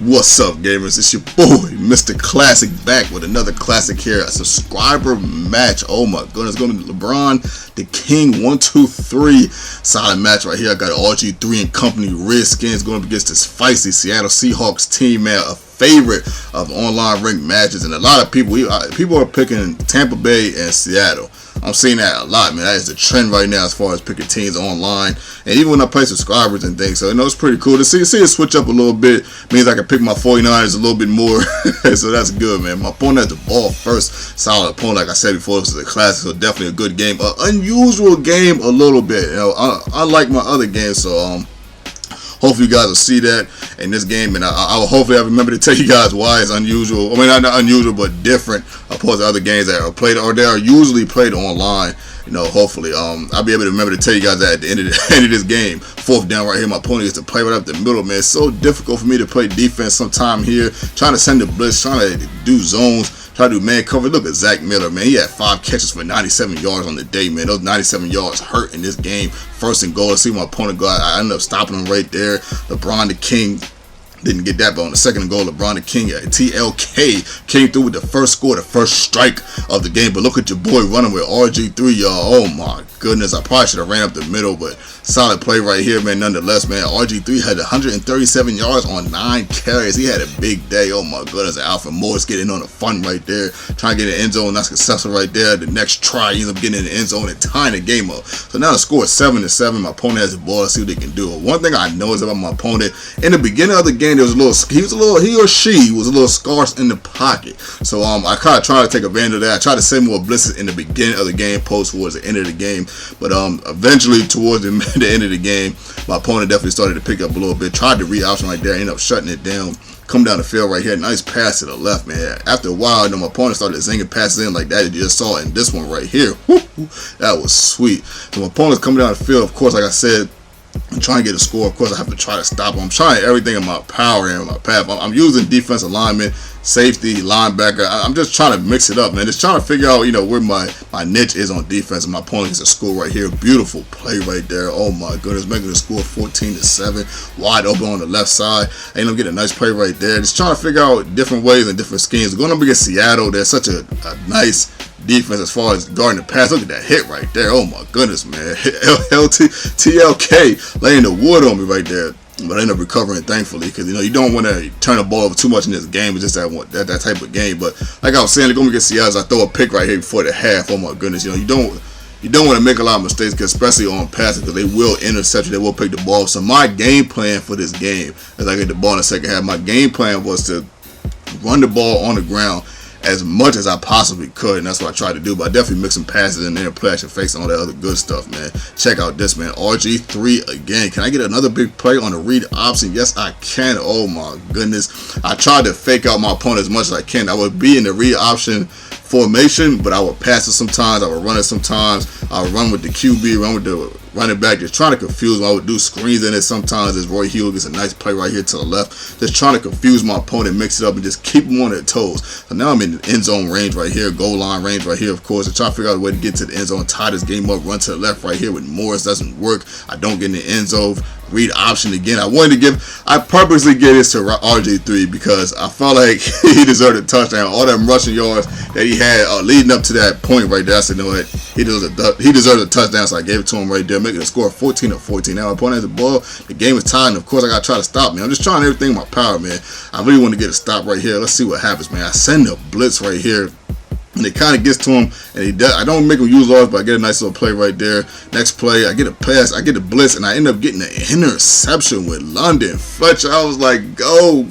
What's up, gamers? It's your boy, Mr. Classic, back with another classic here. A subscriber match. Oh my goodness, it's going to be LeBron, the King, 1, 2, 3. Solid match right here. I got RG3 and company, Redskins, going up against this feisty Seattle Seahawks team, man. A favorite of online ranked matches, and a lot of people are picking Tampa Bay and Seattle. I'm seeing that a lot, man. That is the trend right now as far as picking teams online, and even when I play subscribers and things. So it's pretty cool to see it switch up a little bit. Means I can pick my 49ers a little bit more. So that's good, man. My opponent has the ball first. Solid opponent, like I said before. This is a classic, so definitely a good game. Unusual game a little bit, unlike my other games. So hopefully you guys will see that in this game, and I will hopefully remember to tell you guys why it's unusual. I mean, not unusual, but different opposed to other games that are played or they are usually played online. Hopefully, I'll be able to remember to tell you guys that at the end of this game. Fourth down right here, my opponent gets to play right up the middle, man. It's so difficult for me to play defense sometime here, trying to send the blitz, trying to do zones, try to do man cover. Look at Zach Miller, man. He had 5 catches for 97 yards on the day, man. Those 97 yards hurt in this game. First and goal. Let's see my opponent go. I ended up stopping him right there. LeBron the King didn't get that, but on the second and goal, LeBron the King, TLK, came through with the first score, the first strike of the game. But look at your boy running with RG3, y'all. Oh my goodness, I probably should have ran up the middle, but solid play right here, man. Nonetheless, man, RG3 had 137 yards on 9 carries. He had a big day. Oh my goodness, Alfred Morris getting on the fun right there, trying to get in the end zone, not successful right there. The next try, he ends up getting in the end zone and tying the game up. So now the score is 7-7. My opponent has the ball. Let's see what they can do. One thing I know is about my opponent, in the beginning of the game, he or she was a little scarce in the pocket. So I kind of tried to take advantage of that. I tried to send more blitzes in the beginning of the game, post towards the end of the game. But eventually towards the end of the game, my opponent definitely started to pick up a little bit. Tried to read option right there, ended up shutting it down. Come down the field right here, nice pass to the left, man. After a while, my opponent started zinging passes in like that. You just saw it in this one right here. That was sweet. So my opponent's coming down the field. Of course, like I said, I'm trying to get a score. Of course, I have to try to stop him. I'm trying everything in my power and my path. I'm using defensive lineman, safety, linebacker. I'm just trying to mix it up, man. Just trying to figure out, where my niche is on defense. And my opponent gets a score right here. Beautiful play right there. Oh my goodness, making the score 14-7. Wide open on the left side. And I'm getting a nice play right there. Just trying to figure out different ways and different schemes. Going up against Seattle, there's such a nice defense as far as guarding the pass. Look at that hit right there. Oh my goodness, man. TLK laying the wood on me right there. But I ended up recovering, thankfully, because you don't want to turn the ball over too much in this game. It's just that type of game. But like I was saying, going against Seattle, I throw a pick right here before the half. Oh my goodness, you don't want to make a lot of mistakes, especially on passing, because they will intercept you, they will pick the ball. So my game plan for this game, as I get the ball in the second half, my game plan was to run the ball on the ground as much as I possibly could, and that's what I tried to do. But I definitely mixed some passes in there, play action face, and all that other good stuff, man. Check out this, man. RG3 again. Can I get another big play on the read option? Yes, I can. Oh my goodness. I tried to fake out my opponent as much as I can. I would be in the read option formation, but I would pass it sometimes, I would run it sometimes, I would run with the QB, run with the running back, just trying to confuse him. I would do screens in it sometimes as Roy Hill gets a nice play right here to the left, just trying to confuse my opponent, mix it up, and just keep him on their toes. So now I'm in the end zone range right here, goal line range right here, of course, and try to figure out a way to get to the end zone, tie this game up, run to the left right here with Morris. Doesn't work. I don't get in the end zone. Read option again. I purposely gave this to RG3 because I felt like he deserved a touchdown. All them rushing yards that he had leading up to that point right there, I said, what? He deserves a touchdown, so I gave it to him right there, making the score 14-14. Now my opponent has the ball. The game is tied, and of course I got to try to stop me. I'm just trying everything in my power, man. I really want to get a stop right here. Let's see what happens, man. I send a blitz right here, and it kind of gets to him, and he does. I don't make him use ours, but I get a nice little play right there. Next play, I get a pass, I get a blitz, and I end up getting an interception with London Fletcher. I was like, go,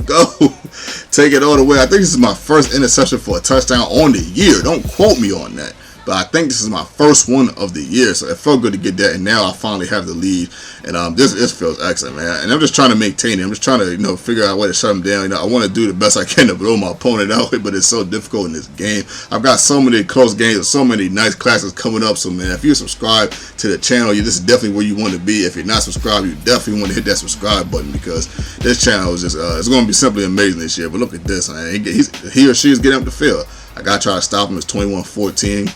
take it all the way. I think this is my first interception for a touchdown on the year. Don't quote me on that, but I think this is my first one of the year, so it felt good to get that, and now I finally have the lead, and this feels excellent, man. And I'm just trying to maintain it. I'm just trying to figure out a way to shut him down. I want to do the best I can to blow my opponent out, but it's so difficult in this game. I've got so many close games, so many nice classes coming up. So man, if you subscribe to the channel, this is definitely where you want to be. If you're not subscribed, you definitely want to hit that subscribe button, because this channel is just it's going to be simply amazing this year. But look at this, man. He or she is getting up the field. I got to try to stop him. It's 21-14.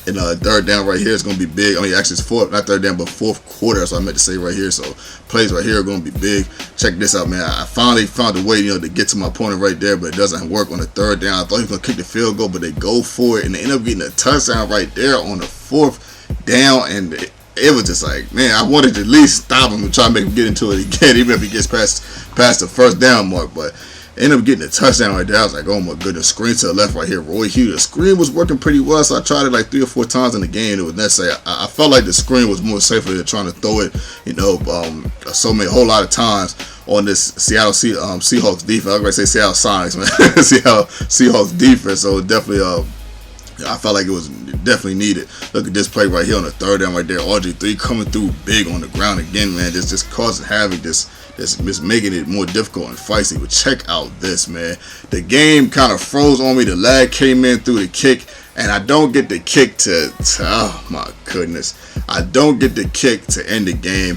And third down right here is going to be big. I mean, actually, it's fourth, not third down, but fourth quarter. That's what I meant to say right here. So plays right here are going to be big. Check this out, man. I finally found a way, to get to my opponent right there, but it doesn't work on the third down. I thought he was going to kick the field goal, but they go for it, and they end up getting a touchdown right there on the fourth down. And it was just like, man, I wanted to at least stop him and try to make him get into it again, even if he gets past the first down mark. But ended up getting a touchdown right there. I was like, oh my goodness. Screen to the left right here. Roy Hughes. The screen was working pretty well, so I tried it like 3 or 4 times in the game. It was necessary. I felt like the screen was more safer than trying to throw it, a whole lot of times on this Seattle Seahawks defense. I was going to say Seattle Sonics, man. Seattle Seahawks defense. So definitely, I felt like it was definitely needed. Look at this play right here on the third down right there. RG3 coming through big on the ground again, man. Just causing havoc. Just making it more difficult and feisty. But check out this, man. The game kind of froze on me. The lag came in through the kick, and I don't get the kick to oh my goodness. I don't get the kick to end the game.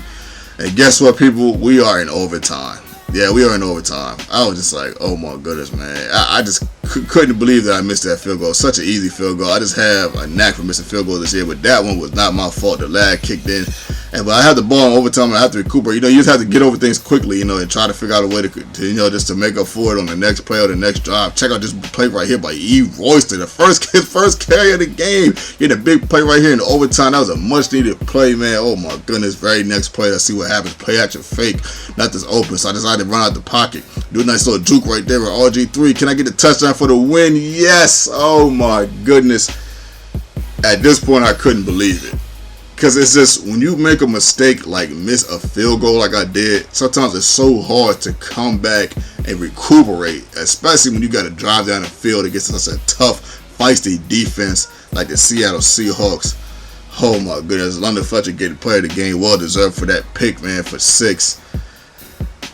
And guess what, people? We are in overtime. Yeah, we are in overtime. I was just like, oh my goodness, man. I just couldn't believe that I missed that field goal. Such an easy field goal. I just have a knack for missing field goals this year, but that one was not my fault. The lag kicked in. But I have the ball in overtime and I have to recuperate. You just have to get over things quickly, and try to figure out a way to just to make up for it on the next play or the next drive. Check out this play right here by E. Royster, the first carry of the game. Get a big play right here in the overtime. That was a much needed play, man. Oh my goodness. Very next play. Let's see what happens. Play action fake. Nothing's open. So I decided to run out the pocket. Do a nice little juke right there with RG3. Can I get the touchdown for the win? Yes. Oh my goodness. At this point, I couldn't believe it. Because it's just, when you make a mistake, like miss a field goal like I did, sometimes it's so hard to come back and recuperate, especially when you got to drive down the field against such a tough, feisty defense like the Seattle Seahawks. Oh my goodness, London Fletcher getting player of the game, well deserved for that pick, man, for 6.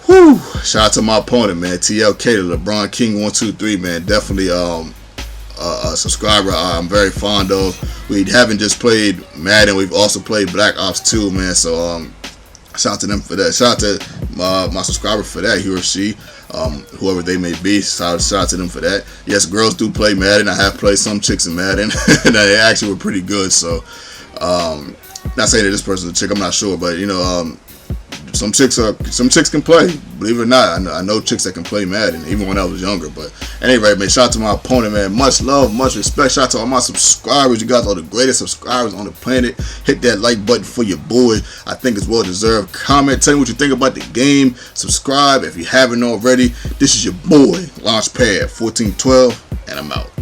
Whew. Shout out to my opponent, man, TLK, the LeBron King 123, man, definitely a subscriber I'm very fond of. We haven't just played Madden, we've also played Black Ops 2, man. So shout out to them for that. Shout out to my subscriber for that, he or she, whoever they may be. Shout out to them for that. Yes, girls do play Madden. I have played some chicks in Madden, and they actually were pretty good. So not saying that this person's a chick, I'm not sure, but some chicks can play. Believe it or not, I know chicks that can play Madden, even when I was younger. But anyway, man, shout out to my opponent, man. Much love, much respect. Shout out to all my subscribers. You guys are the greatest subscribers on the planet. Hit that like button for your boy. I think it's well deserved. Comment, tell me what you think about the game. Subscribe if you haven't already. This is your boy, Launchpad 1412, and I'm out.